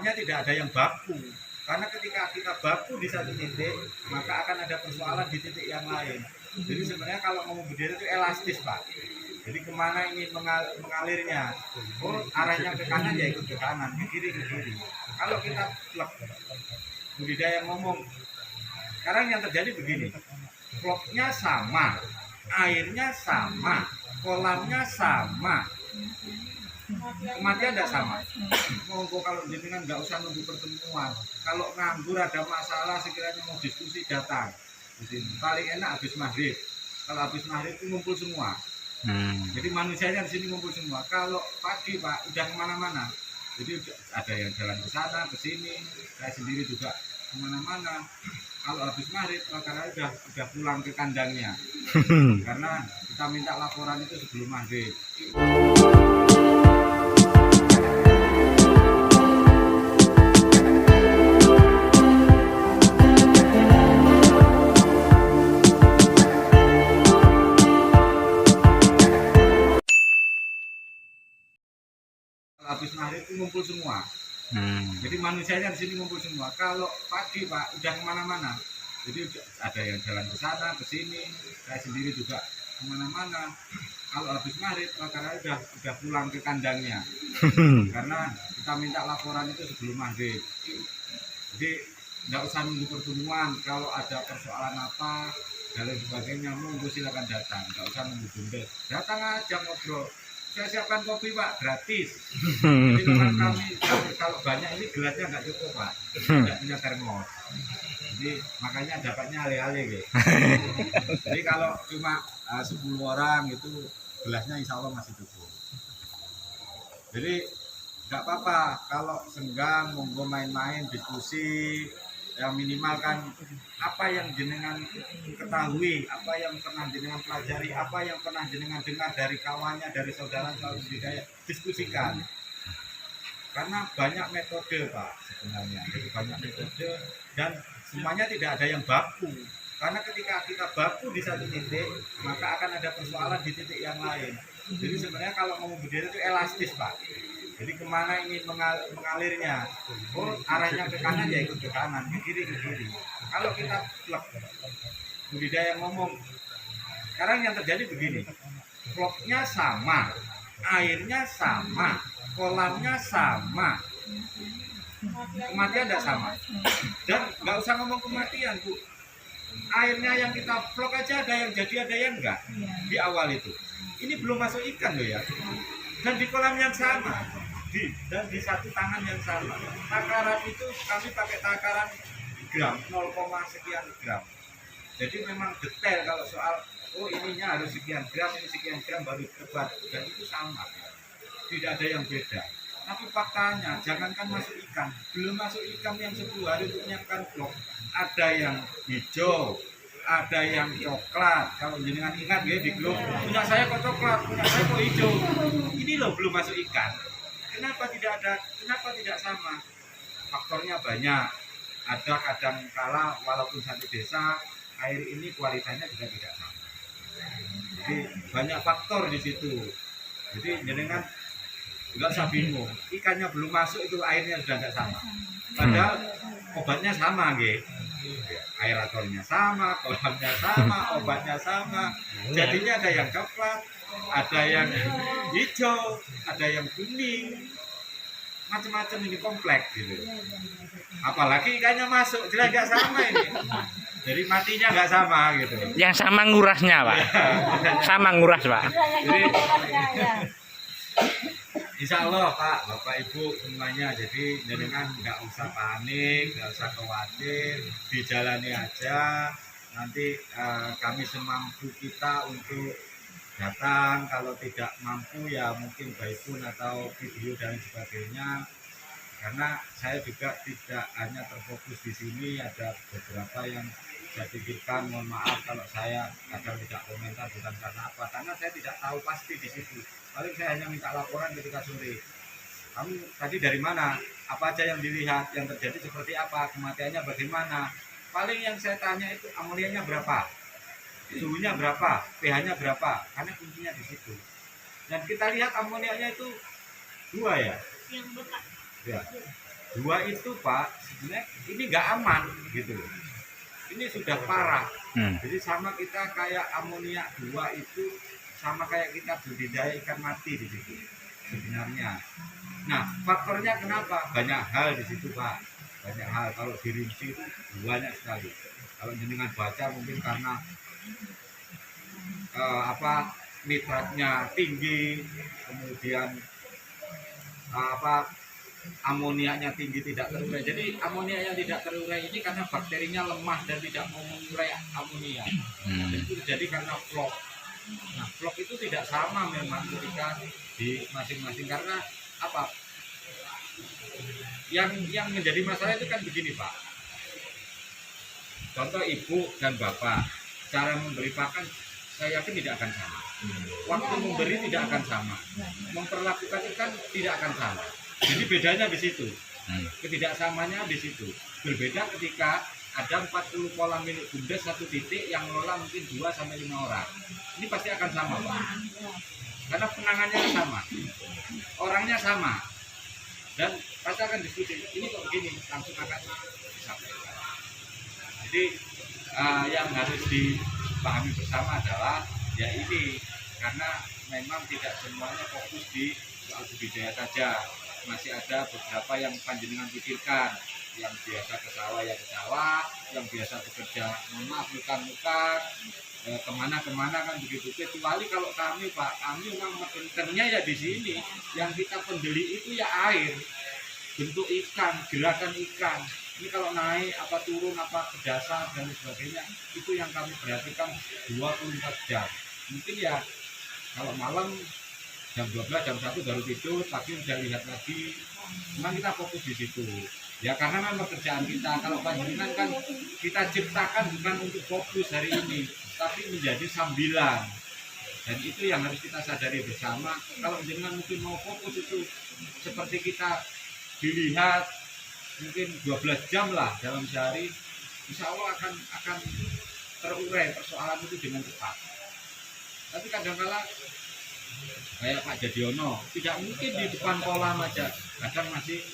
Hanya tidak ada yang baku, karena ketika kita baku di satu titik, maka akan ada persoalan di titik yang lain. Jadi sebenarnya kalau ngomong budaya itu elastis, Pak. Jadi kemana ini mengalirnya? Oh, arahnya ke kanan ya ikut ke kanan, ke kiri ke kiri. Kalau kita plek, budidaya ngomong, sekarang yang terjadi begini, vlognya sama, airnya sama, kolamnya sama, kematian tidak sama. Monggo kalau jenengan nggak usah nunggu pertemuan. Kalau nganggur ada masalah sekiranya mau diskusi datang. Di sini paling enak habis maghrib. Kalau habis maghrib itu ngumpul semua. Jadi manusianya di sini ngumpul semua. Kalau pagi Pak udah kemana-mana. Jadi ada yang jalan ke sana, ke sini. Saya sendiri juga kemana-mana. Kalau habis maghrib karena udah pulang ke kandangnya. Karena kita minta laporan itu sebelum maghrib. Habis maghrib itu ngumpul semua. Jadi manusianya di sini ngumpul semua. Kalau pagi Pak udah kemana-mana. Jadi ada yang jalan ke sana, ke sini. Saya sendiri juga kemana-mana. Kalau habis maghrib karena udah pulang ke kandangnya. Karena kita minta laporan itu sebelum maghrib. Jadi nggak usah nunggu pertemuan. Kalau ada persoalan apa dan lain sebagainya, monggo silakan datang. Nggak usah nunggu bunda. Datang aja ngobrol. Saya siapkan kopi Pak, gratis. Jadi memang kami kalau banyak ini gelasnya nggak cukup Pak, nggak punya termos. Jadi makanya dapatnya ale-ale gitu. Jadi kalau cuma 10 orang itu gelasnya insya Allah masih cukup. Jadi nggak apa-apa kalau senggang monggo main-main diskusi. Yang minimal kan apa yang jenengan ketahui, apa yang pernah jenengan pelajari, apa yang pernah jenengan dengar dari kawannya, dari saudara soal budidaya, diskusikan. Karena banyak metode Pak sebenarnya, jadi banyak metode dan semuanya tidak ada yang baku. Karena ketika kita baku di satu titik, maka akan ada persoalan di titik yang lain. Jadi sebenarnya kalau ngomong budidaya itu elastis Pak. Jadi kemana ini mengalirnya? Oh, arahnya ke kanan ya ikut ke kanan, ke kiri ke kiri. Kalau kita plek, budidaya ngomong, sekarang yang terjadi begini, vlognya sama, airnya sama, kolamnya sama, kematian tidak sama. Dan nggak usah ngomong kematian Bu, airnya yang kita vlog aja ada yang jadi ada yang enggak di awal itu. Ini belum masuk ikan loh ya. Dan di kolam yang sama. Dan di satu tangan yang sama. Takaran itu kami pakai takaran gram 0, sekian gram. Jadi memang detail kalau soal oh ininya harus sekian gram, ini sekian gram baru tebat, dan itu sama. Tidak ada yang beda. Tapi faktanya jangankan masuk ikan, belum masuk ikan yang 10 hari untuk menyiapkan vlog. Ada yang hijau, ada yang coklat. Kalau jenengan ingat ya di grup, punya saya kok coklat, punya saya kok hijau. Ini loh belum masuk ikan. Kenapa tidak ada? Kenapa tidak sama? Faktornya banyak. Ada kadang kala walaupun satu desa air ini kualitasnya juga tidak sama. Jadi banyak faktor di situ. Jadi jenengan nggak usah bingung. Ikannya belum masuk itu airnya sudah nggak sama. Padahal obatnya sama, gitu. Aeratornya sama, kolamnya sama, obatnya sama. Jadinya ada yang coklat, ada yang hijau, ada yang kuning, macam-macam ini kompleks gitu. Apalagi ikannya masuk, jelas nggak sama ini. Jadi matinya nggak sama gitu. Yang sama ngurasnya Pak, sama nguras Pak. Jadi, insya Allah Pak, Bapak Ibu semuanya, jadi jenengan nggak usah panik, nggak usah khawatir, dijalani aja. Nanti kami semampu kita untuk datang, kalau tidak mampu ya mungkin by phone atau video dan sebagainya. Karena saya juga tidak hanya terfokus di sini, ada beberapa yang saya pikirkan, mohon maaf kalau saya kadang tidak komentar, bukan karena apa, karena saya tidak tahu pasti di situ. Paling saya hanya minta laporan ketika sore. Kamu tadi dari mana? Apa aja yang dilihat? Yang terjadi seperti apa? Kematiannya bagaimana? Paling yang saya tanya itu amonianya berapa? Suhunya berapa? pH-nya berapa? Karena kuncinya di situ. Dan kita lihat amonianya itu 2 ya? Yang bekas. Ya. 2 itu Pak sebenarnya ini nggak aman gitu, ini sudah parah. Jadi sama kita kayak amonia 2 itu sama kayak kita budidaya ikan mati di situ sebenarnya. Nah faktornya kenapa? Banyak hal di situ Pak, banyak hal. Kalau dirinci itu banyak sekali. Kalau jenengan baca mungkin karena nitratnya tinggi, kemudian amoniaknya tinggi tidak terurai. Jadi amonia yang tidak terurai ini karena bakterinya lemah dan tidak mau mengurai amonia. Dan itu terjadi karena flok. Nah, flok itu tidak sama memang ketika di masing-masing, karena apa? Yang menjadi masalah itu kan begini Pak. Contoh ibu dan bapak, cara memberi pakan saya yakin tidak akan sama. Waktu memberi tidak akan sama. Memperlakukan ikan tidak akan sama. Jadi bedanya di situ. Ketidaksamanya di situ. Berbeda ketika ada 40 kolam milik BUMDes satu titik yang mengelola mungkin 2 sampai 5 orang. Ini pasti akan sama Pak. Karena penangannya sama. Orangnya sama. Dan pasti akan diskusi. Ini kok begini, langsung akan disampaikan. Jadi yang harus dipahami bersama adalah ya ini, karena memang tidak semuanya fokus di soal budidaya saja. Masih ada beberapa yang panjenengan pikirkan, yang biasa ke sawah ya ke sawah, yang biasa bekerja muka kemana-kemana kan begitu. Kecuali kalau kami Pak, kami memang internnya ya di sini, yang kita pendeli itu ya air, bentuk ikan, gerakan ikan. Ini kalau naik apa turun apa ke dasar dan sebagainya, itu yang kami perhatikan 24 jam. Mungkin ya kalau malam jam 12 jam 1 baru tidur, pagi udah lihat lagi. Memang kita fokus di situ. Ya karena memang pekerjaan kita. Kalau panjenengan kan kita ciptakan bukan untuk fokus hari ini, tapi menjadi sambilan. Dan itu yang harus kita sadari bersama. Kalau jenengan mungkin mau fokus itu seperti kita dilihat mungkin 12 jam lah dalam sehari, insya Allah akan terurai persoalan itu dengan cepat. Tapi kadang-kala kayak Pak Jadiono tidak mungkin di depan kolam aja, kadang masih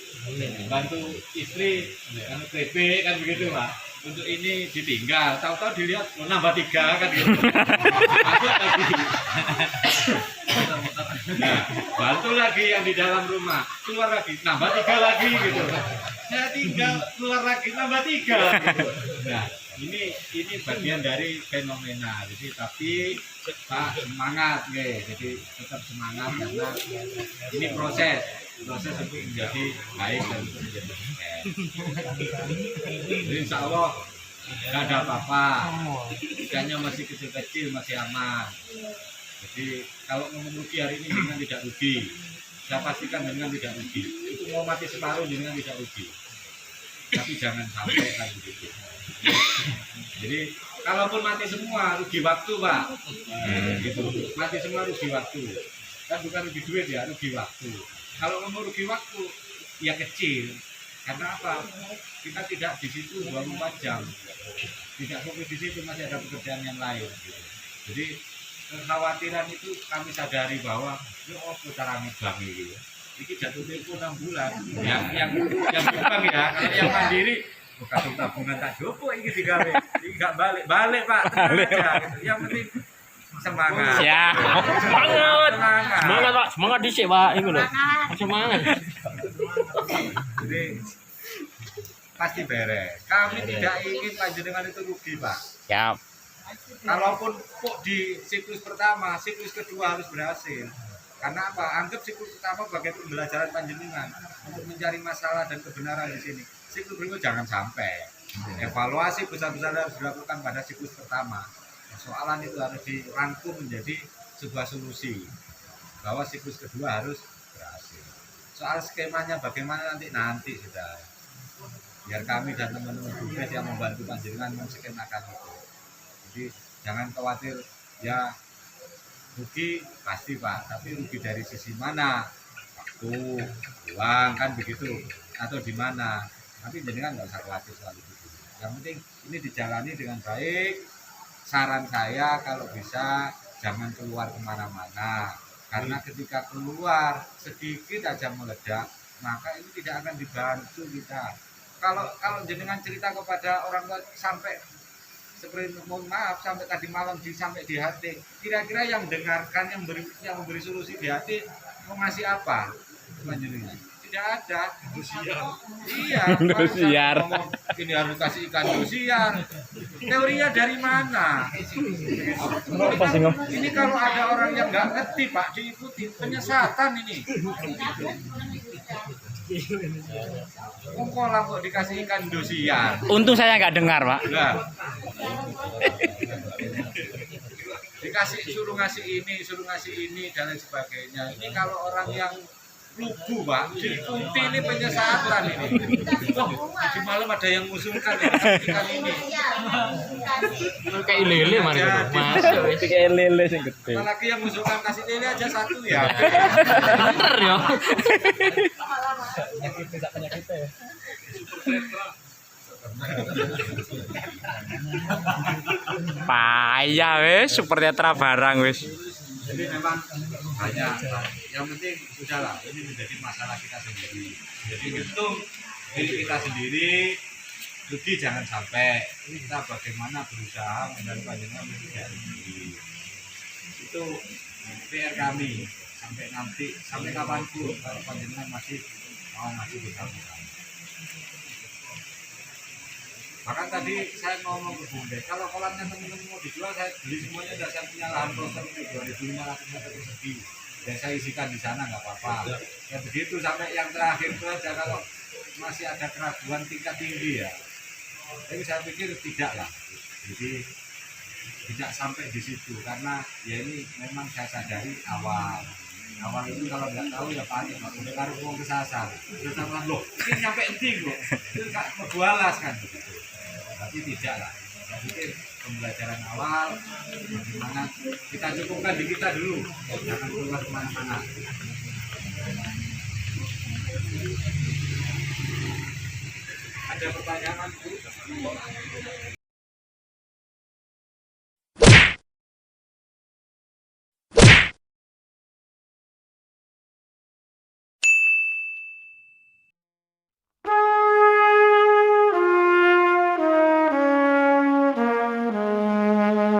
bantu istri kan TB kan begitu Pak. Untuk ini ditinggal, tahu-tahu dilihat nambah 3 kan gitu. Masuk lagi. Nah, bantu lagi yang di dalam rumah, keluar lagi nambah 3 lagi gitu. Saya tinggal keluar lagi nambah 3 gitu. Nah, ini bagian dari fenomena. Jadi tapi Pak semangat jadi tetap semangat karena ini proses untuk menjadi baik dan untuk menjadi sukses. Jadi insya Allah nggak ada apa-apa, ikannya masih kecil-kecil, masih aman. Jadi kalau ngomong rugi hari ini dengan tidak rugi, saya pastikan dengan tidak rugi. Itu mau mati separuh dengan tidak rugi. Tapi jangan sampai kayak begitu. Jadi kalaupun mati semua rugi waktu Pak, gitu. Mati semua rugi waktu. Kan bukan rugi duit ya, rugi waktu. Kalau ngomong rugi waktu, ya kecil. Karena apa? Kita tidak di situ 24 jam. Tidak fokus di situ, masih ada pekerjaan yang lain. Gitu. Jadi kekhawatiran itu kami sadari bahwa cara ngebang gitu. Ini jatuh tempo 6 bulan. Yang ngebang ya, kalau yang mandiri bukan tabungan tak jopo ini digawe. Ini enggak balik Pak. Aja, gitu. Yang penting semangat. Ya, semangat. Semangat Pak, semangat dhisik Pak, iku lho. Semangat. Jadi pasti beres. Kami tidak ingin panjenengan itu rugi Pak. Siap. Kalaupun kok di siklus pertama, siklus kedua harus berhasil. Karena apa? Anggap siklus pertama sebagai pembelajaran panjenengan untuk mencari masalah dan kebenaran di sini. Siklus berikut jangan sampai. Evaluasi besar-besaran harus dilakukan pada siklus pertama. Persoalan itu harus dirangkum menjadi sebuah solusi. Bahwa siklus kedua harus berhasil. Soal skemanya bagaimana nanti sudah. Biar kami dan teman-teman BUMDes yang membantu panjenengan menskemakan itu. Jadi jangan khawatir ya rugi pasti Pak, tapi rugi dari sisi mana? Waktu, uang kan begitu, atau di mana? Tapi jenengan nggak usah khawatir soal itu. Yang penting ini dijalani dengan baik. Saran saya kalau bisa jangan keluar kemana-mana, karena ketika keluar sedikit aja meledak maka ini tidak akan dibantu kita. Kalau jenengan cerita kepada orang tua sampai seperti mohon maaf sampai tadi malam sampai di hati, kira-kira yang dengarkan yang memberi solusi di hati mau ngasih apa selanjutnya? Tidak ada. Iya, Indosiar. ini harus kasih ikan dosiar. Teorinya dari mana? Ini kalau ada orang yang nggak ngerti Pak, diikuti penyesatan ini. Kolam kok dikasih ikan dosiar. Untung saya nggak dengar, Pak. Nah. Suruh ngasih ini dan lain sebagainya. Ini kalau orang yang lugu Pak, diikuti ini penyesatan ini. Di malam ada yang mengusulkan ikan ini. Kayak lele mana masuk kayak lele sing gede. Apalagi yang mengusulkan kasih lele aja satu ya. Bener ya. Payah wis super tetra barang wis. Jadi memang banyak. Yang penting sudahlah, ini menjadi masalah kita sendiri. Jadi hitung diri kita sendiri, rugi jangan sampai. Kita bagaimana berusaha menjalankan tidak rugi. Itu PR kami sampai nanti, sampai kapanpun kalau panjenengan masih mau masih bersama. Bahkan tadi saya ngomong ke Bunda, kalau kolamnya teman-teman mau dijual, saya beli semuanya, dan saya punya lahan kosong 2.500 meter persegi, dan saya isikan di sana nggak apa-apa. Ya begitu sampai yang terakhir itu aja, kalau masih ada keraguan tingkat tinggi ya. Tapi saya pikir tidak lah, jadi tidak sampai di situ, karena ya ini memang saya sadari awal itu kalau nggak tahu ya panik, nggak boleh taruh uang kesasar. Terus sama loh, ini nyampe ending loh, itu nggak membualas kan begitu. Tapi tidak lah. Saya pikir pembelajaran awal bagaimana kita cukupkan di kita dulu, jangan keluar kemana-mana. Ada pertanyaan Bu?